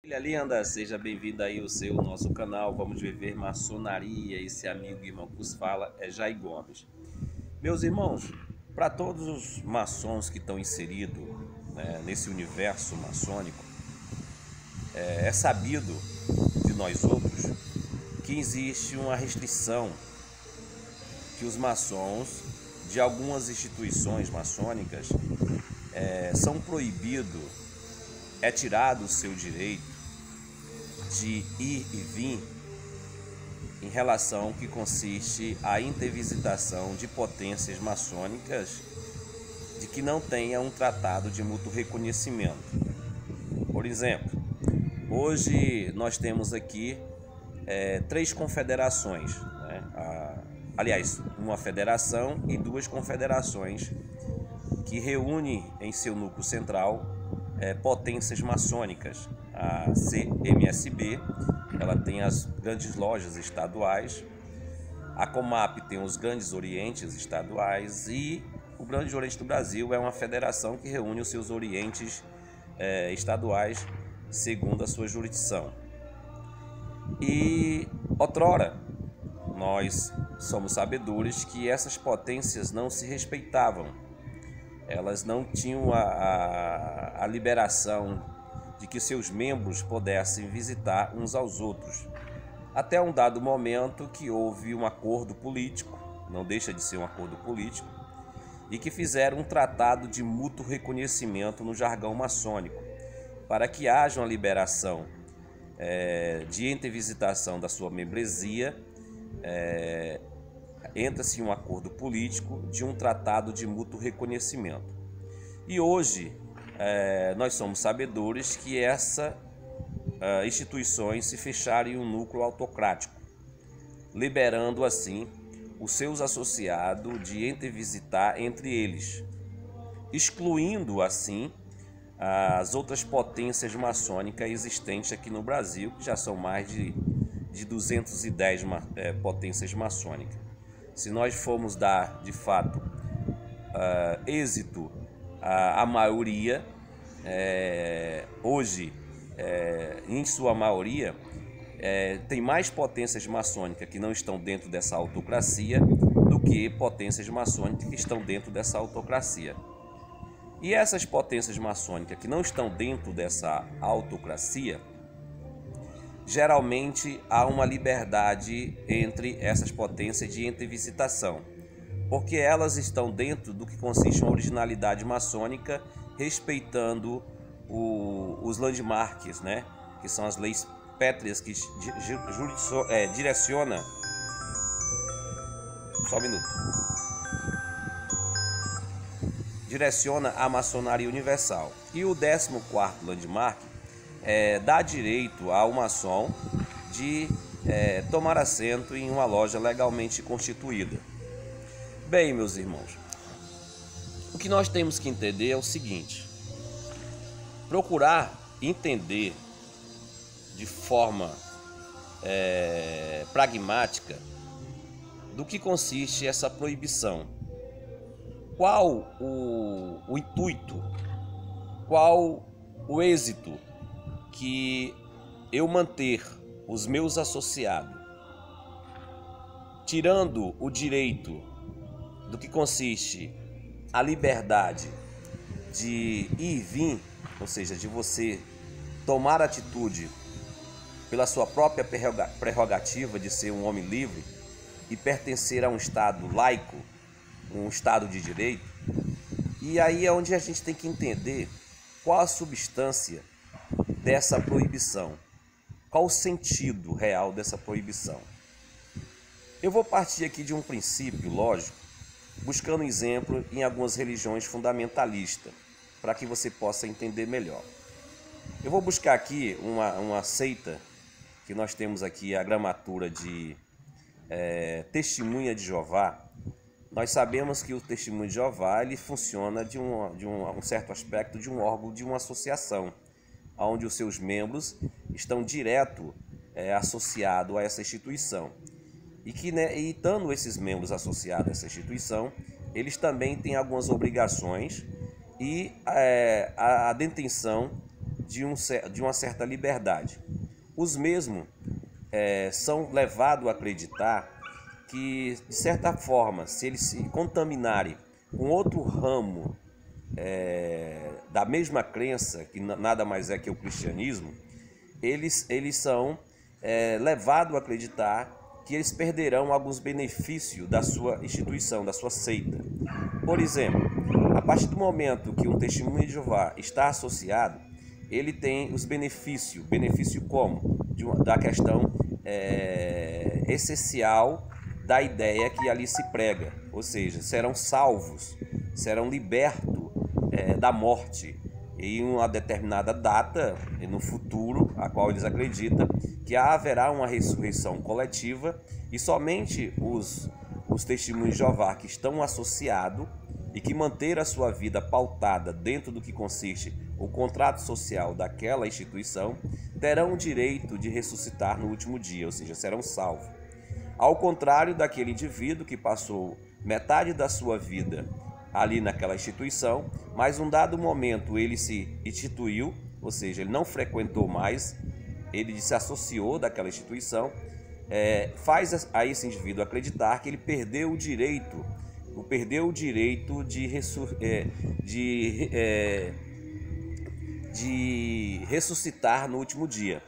Família linda, seja bem-vindo aí ao nosso canal. Vamos viver maçonaria. Esse amigo e irmão que vos fala é Jair Gomes. Meus irmãos, para todos os maçons que estão inseridos, né, nesse universo maçônico, é sabido de nós outros que existe uma restrição que os maçons de algumas instituições maçônicas são proibidos, é tirado o seu direito de ir e vir em relação ao que consiste a intervisitação de potências maçônicas de que não tenha um tratado de mútuo reconhecimento. Por exemplo, hoje nós temos aqui três confederações, né? Aliás, uma federação e duas confederações que reúnem em seu núcleo central potências maçônicas. A CMSB, ela tem as grandes lojas estaduais, a Comap tem os grandes orientes estaduais e o Grande Oriente do Brasil é uma federação que reúne os seus orientes estaduais segundo a sua jurisdição. E outrora, nós somos sabedores que essas potências não se respeitavam. Elas não tinham a liberação de que seus membros pudessem visitar uns aos outros. Até um dado momento que houve um acordo político, não deixa de ser um acordo político, e que fizeram um tratado de mútuo reconhecimento no jargão maçônico, para que haja uma liberação de intervisitação da sua membresia, entra-se em um acordo político de um tratado de mútuo reconhecimento. E hoje nós somos sabedores que essas instituições se fecharam em um núcleo autocrático, liberando assim os seus associados de intervisitar entre eles, excluindo assim as outras potências maçônicas existentes aqui no Brasil, que já são mais de 210 potências maçônicas. Se nós formos dar, de fato, êxito à maioria, hoje, em sua maioria, tem mais potências maçônicas que não estão dentro dessa autocracia do que potências maçônicas que estão dentro dessa autocracia. E essas potências maçônicas que não estão dentro dessa autocracia, geralmente há uma liberdade entre essas potências de intervisitação, porque elas estão dentro do que consiste uma originalidade maçônica, respeitando os landmarks, né? Que são as leis pétreas que direciona. Só um minuto. Direciona a maçonaria universal. E o 14º landmark dá direito ao maçom de tomar assento em uma loja legalmente constituída. Bem, meus irmãos, o que nós temos que entender é o seguinte: procurar entender de forma pragmática do que consiste essa proibição. Qual o intuito, qual o êxito que eu manter os meus associados, tirando o direito do que consiste a liberdade de ir e vir, ou seja, de você tomar atitude pela sua própria prerrogativa de ser um homem livre e pertencer a um Estado laico, um Estado de direito. E aí é onde a gente tem que entender qual a substância dessa proibição, qual o sentido real dessa proibição. Eu vou partir aqui de um princípio lógico, buscando exemplo em algumas religiões fundamentalistas, para que você possa entender melhor. Eu vou buscar aqui uma seita que nós temos aqui, a gramatura de Testemunha de Jeová. Nós sabemos que o Testemunho de Jeová ele funciona de um certo aspecto de um órgão, de uma associação, onde os seus membros estão direto associados a essa instituição. E que, e estando esses membros associados a essa instituição, eles também têm algumas obrigações e a detenção de uma certa liberdade. Os mesmos são levados a acreditar que, de certa forma, se eles se contaminarem com outro ramo da mesma crença, que nada mais é que o cristianismo, eles são levados a acreditar que eles perderão alguns benefícios da sua instituição, da sua seita. Por exemplo, a partir do momento que um testemunho de Jeová está associado, ele tem os benefícios. Benefício como? Da questão essencial da ideia que ali se prega. Ou seja, serão salvos, serão libertos da morte em uma determinada data, no futuro, a qual eles acreditam que haverá uma ressurreição coletiva e somente os testemunhos de Jeová que estão associados e que manter a sua vida pautada dentro do que consiste o contrato social daquela instituição terão o direito de ressuscitar no último dia, ou seja, serão salvos. Ao contrário daquele indivíduo que passou metade da sua vida ali naquela instituição, mas um dado momento ele se instituiu, ou seja, ele não frequentou mais, ele se associou daquela instituição, faz a esse indivíduo acreditar que ele perdeu o direito de ressuscitar no último dia.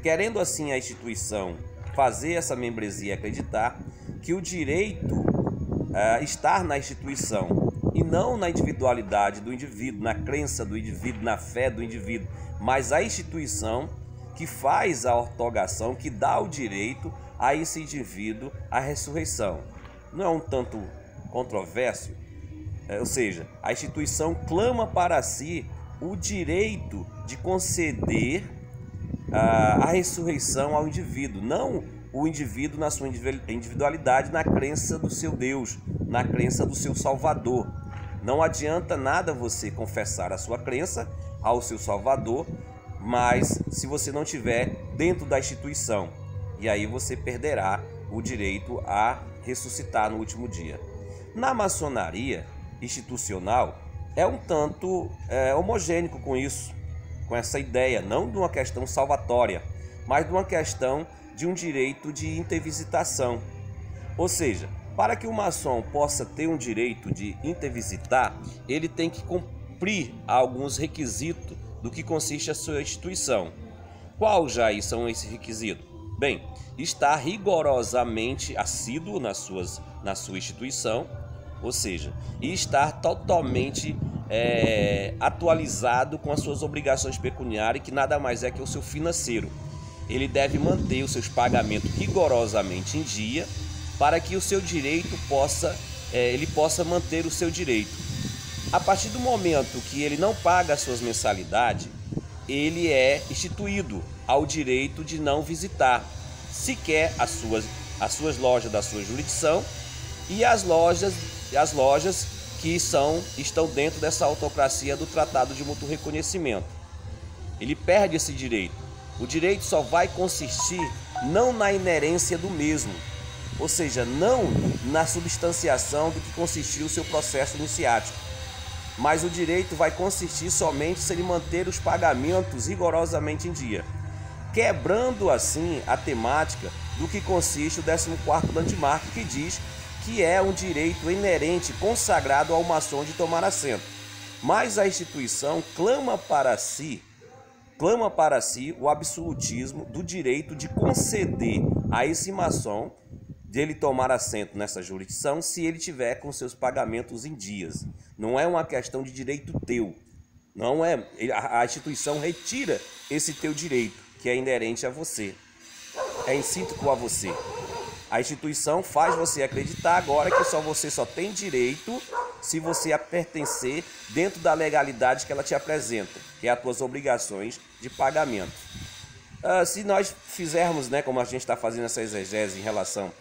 Querendo assim a instituição fazer essa membresia acreditar que o direito estar na instituição e não na individualidade do indivíduo, na crença do indivíduo, na fé do indivíduo, mas a instituição que faz a ortogação, que dá o direito a esse indivíduo à ressurreição. Não é um tanto controverso? Ou seja, a instituição clama para si o direito de conceder a ressurreição ao indivíduo, não o indivíduo na sua individualidade, na crença do seu Deus, na crença do seu Salvador. Não adianta nada você confessar a sua crença ao seu Salvador, mas se você não estiver dentro da instituição, e aí você perderá o direito a ressuscitar no último dia. Na maçonaria institucional, é um tanto homogêneo com isso, com essa ideia, não de uma questão salvatória, mas de uma questão de um direito de intervisitação. Ou seja, para que o maçom possa ter um direito de intervisitar, ele tem que cumprir alguns requisitos do que consiste a sua instituição. Qual já são esses requisitos? Bem, estar rigorosamente assíduo na sua instituição, ou seja, e estar totalmente atualizado com as suas obrigações pecuniárias, que nada mais é que o seu financeiro. Ele deve manter os seus pagamentos rigorosamente em dia para que o seu direito ele possa manter o seu direito. A partir do momento que ele não paga as suas mensalidades, ele é instituído ao direito de não visitar sequer as suas lojas da sua jurisdição e as lojas que estão dentro dessa autocracia do Tratado de Mútuo Reconhecimento. Ele perde esse direito. O direito só vai consistir não na inerência do mesmo, ou seja, não na substanciação do que consistiu o seu processo iniciático, mas o direito vai consistir somente se ele manter os pagamentos rigorosamente em dia, quebrando assim a temática do que consiste o 14º landmark, que diz que é um direito inerente, consagrado ao maçom de tomar assento. Mas a instituição clama para si o absolutismo do direito de conceder a esse maçom dele tomar assento nessa jurisdição se ele tiver com seus pagamentos em dias. Não é uma questão de direito teu. Não é, a instituição retira esse teu direito, que é inerente a você, é intrínseco a você. A instituição faz você acreditar agora que você só tem direito se você pertencer dentro da legalidade que ela te apresenta, que é as tuas obrigações de pagamento. Se nós fizermos, como a gente está fazendo essa exegese em relação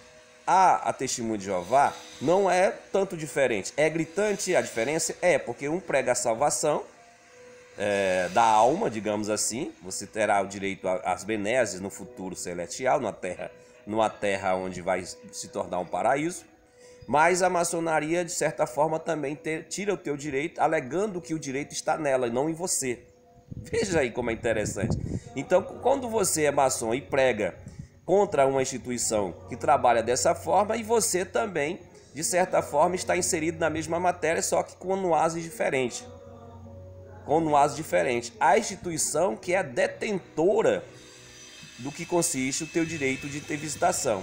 a testemunho de Jeová, não é tanto diferente. É gritante a diferença? Porque um prega a salvação da alma, digamos assim. Você terá o direito às benesses no futuro celestial, numa terra onde vai se tornar um paraíso. Mas a maçonaria, de certa forma, também tira o teu direito, alegando que o direito está nela e não em você. Veja aí como é interessante. Então, quando você é maçom e prega contra uma instituição que trabalha dessa forma, e você também, de certa forma, está inserido na mesma matéria, só que com nuances diferentes. Com nuances diferentes. A instituição que é a detentora do que consiste o teu direito de ter visitação,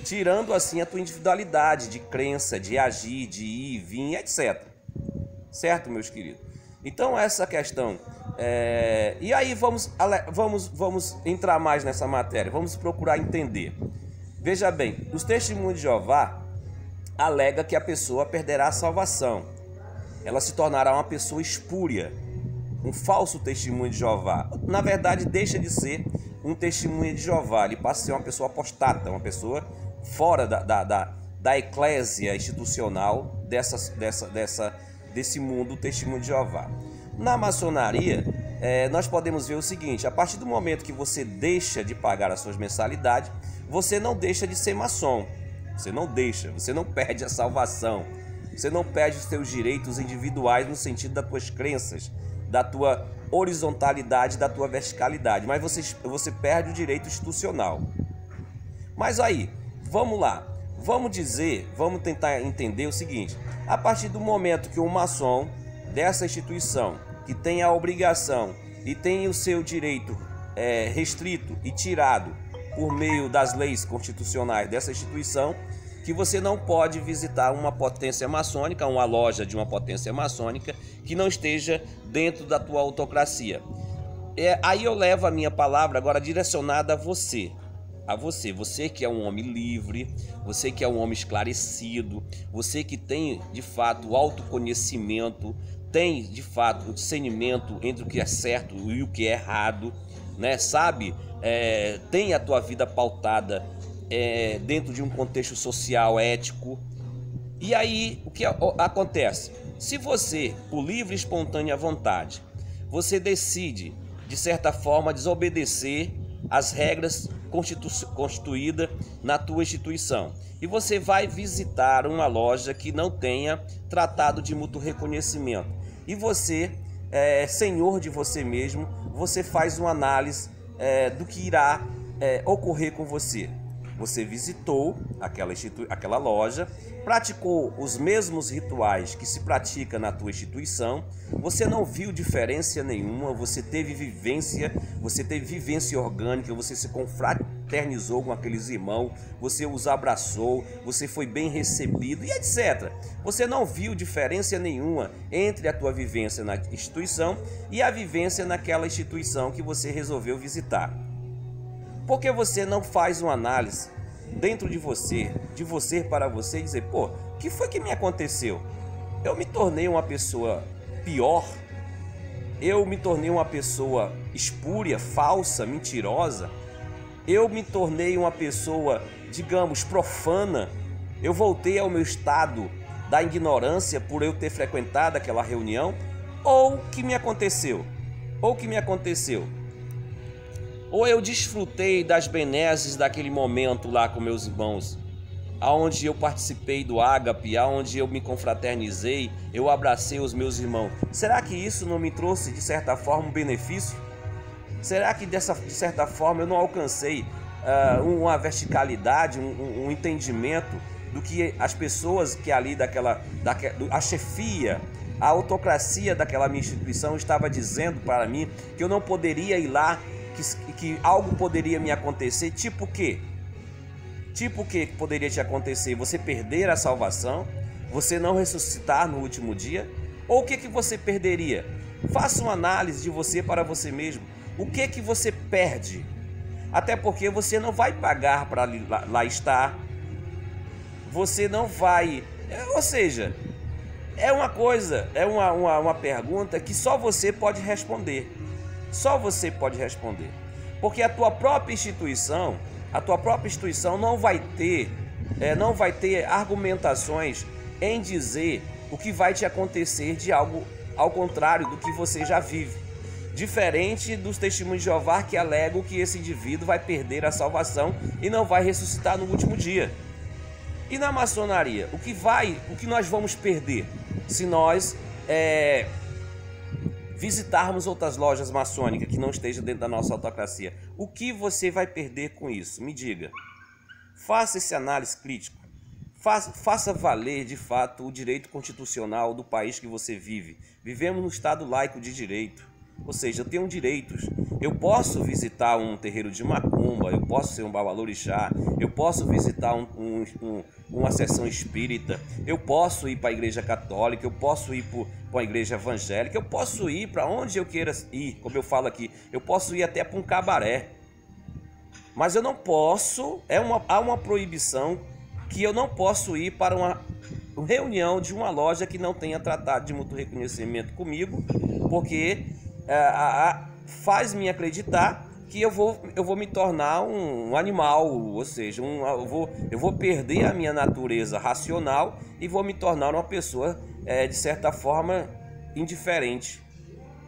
tirando assim a tua individualidade de crença, de agir, de ir, vir, etc. Certo, meus queridos? Então essa questão, e aí vamos entrar mais nessa matéria, vamos procurar entender. Veja bem, os testemunhos de Jeová alega que a pessoa perderá a salvação, ela se tornará uma pessoa espúria, um falso testemunho de Jeová. Na verdade, deixa de ser um testemunho de Jeová, ele passa a ser uma pessoa apostata, uma pessoa fora da eclésia institucional desse mundo testemunho de Jeová. Na maçonaria, nós podemos ver o seguinte: a partir do momento que você deixa de pagar as suas mensalidades, você não deixa de ser maçom. Você não perde a salvação, você não perde os seus direitos individuais no sentido das tuas crenças, da tua horizontalidade, da tua verticalidade, mas você perde o direito institucional. Mas aí, vamos lá, vamos tentar entender o seguinte: a partir do momento que um maçom dessa instituição, que tem a obrigação e tem o seu direito restrito e tirado por meio das leis constitucionais dessa instituição, que você não pode visitar uma potência maçônica, uma loja de uma potência maçônica que não esteja dentro da tua autocracia. Aí eu levo a minha palavra agora direcionada a você. Você que é um homem livre, você que é um homem esclarecido, você que tem de fato o autoconhecimento, tem de fato o discernimento entre o que é certo e o que é errado, né? Sabe, tem a tua vida pautada dentro de um contexto social, ético. E aí o que acontece? Se você, por livre e espontânea vontade, você decide de certa forma desobedecer as regras constituídas na tua instituição, e você vai visitar uma loja que não tenha tratado de mútuo reconhecimento, e você, senhor de você mesmo, você faz uma análise do que irá ocorrer com você. Você visitou aquela loja, praticou os mesmos rituais que se pratica na tua instituição, você não viu diferença nenhuma, você teve vivência orgânica, você se confraternizou com aqueles irmãos, você os abraçou, você foi bem recebido e etc. Você não viu diferença nenhuma entre a tua vivência na instituição e a vivência naquela instituição que você resolveu visitar. Por que você não faz uma análise dentro de você para você e dizer: pô, o que foi que me aconteceu? Eu me tornei uma pessoa pior? Eu me tornei uma pessoa espúria, falsa, mentirosa? Eu me tornei uma pessoa, digamos, profana? Eu voltei ao meu estado da ignorância por eu ter frequentado aquela reunião? Ou o que me aconteceu? Ou eu desfrutei das benesses daquele momento lá com meus irmãos, aonde eu participei do ágape, aonde eu me confraternizei, eu abracei os meus irmãos. Será que isso não me trouxe, de certa forma, um benefício? Será que, de certa forma, eu não alcancei uma verticalidade, um entendimento do que as pessoas que ali a chefia, a autocracia daquela minha instituição estava dizendo para mim que eu não poderia ir lá, que algo poderia me acontecer? Tipo o quê? Tipo o que poderia te acontecer? Você perder a salvação? Você não ressuscitar no último dia? Ou o que você perderia? Faça uma análise de você para você mesmo. O que você perde? Até porque você não vai pagar para lá estar. Você não vai... Ou seja, é uma coisa, uma pergunta que só você pode responder. Só você pode responder, porque a tua própria instituição não vai ter argumentações em dizer o que vai te acontecer de algo ao contrário do que você já vive. Diferente dos testemunhos de Jeová que alegam que esse indivíduo vai perder a salvação e não vai ressuscitar no último dia. E na maçonaria, o que nós vamos perder se nós visitarmos outras lojas maçônicas que não estejam dentro da nossa autocracia, o que você vai perder com isso? Me diga. Faça esse análise crítico. Faça valer de fato o direito constitucional do país que você vive. Vivemos num Estado laico de direito. Ou seja, eu tenho direitos. Eu posso visitar um terreiro de macumba, eu posso ser um babalorixá, eu posso visitar uma sessão espírita, eu posso ir para a igreja católica, eu posso ir para a igreja evangélica, eu posso ir para onde eu queira ir, como eu falo aqui, eu posso ir até para um cabaré. Mas eu não posso, há uma proibição que eu não posso ir para uma reunião de uma loja que não tenha tratado de mútuo reconhecimento comigo, porque faz-me acreditar que eu vou me tornar um animal, ou seja, eu vou perder a minha natureza racional e vou me tornar uma pessoa, de certa forma, indiferente.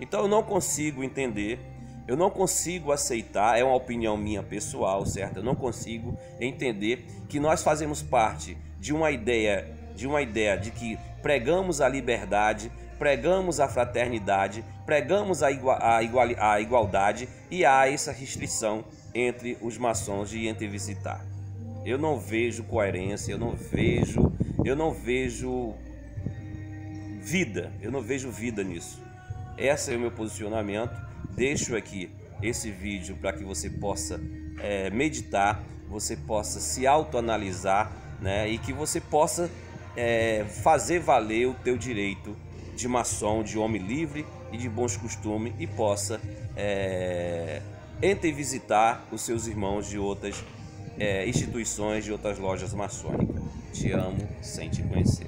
Então eu não consigo entender, eu não consigo aceitar, é uma opinião minha pessoal, certo? Eu não consigo entender que nós fazemos parte de uma ideia de que pregamos a liberdade, pregamos a fraternidade, pregamos a igualdade, e há essa restrição entre os maçons de entre visitar. Eu não vejo coerência, eu não vejo vida nisso. Esse é o meu posicionamento. Deixo aqui esse vídeo para que você possa meditar, você possa se autoanalisar, né? E que você possa fazer valer o teu direito de maçom, de homem livre e de bons costumes, e possa visitar os seus irmãos de outras instituições, de outras lojas maçônicas. Te amo sem te conhecer.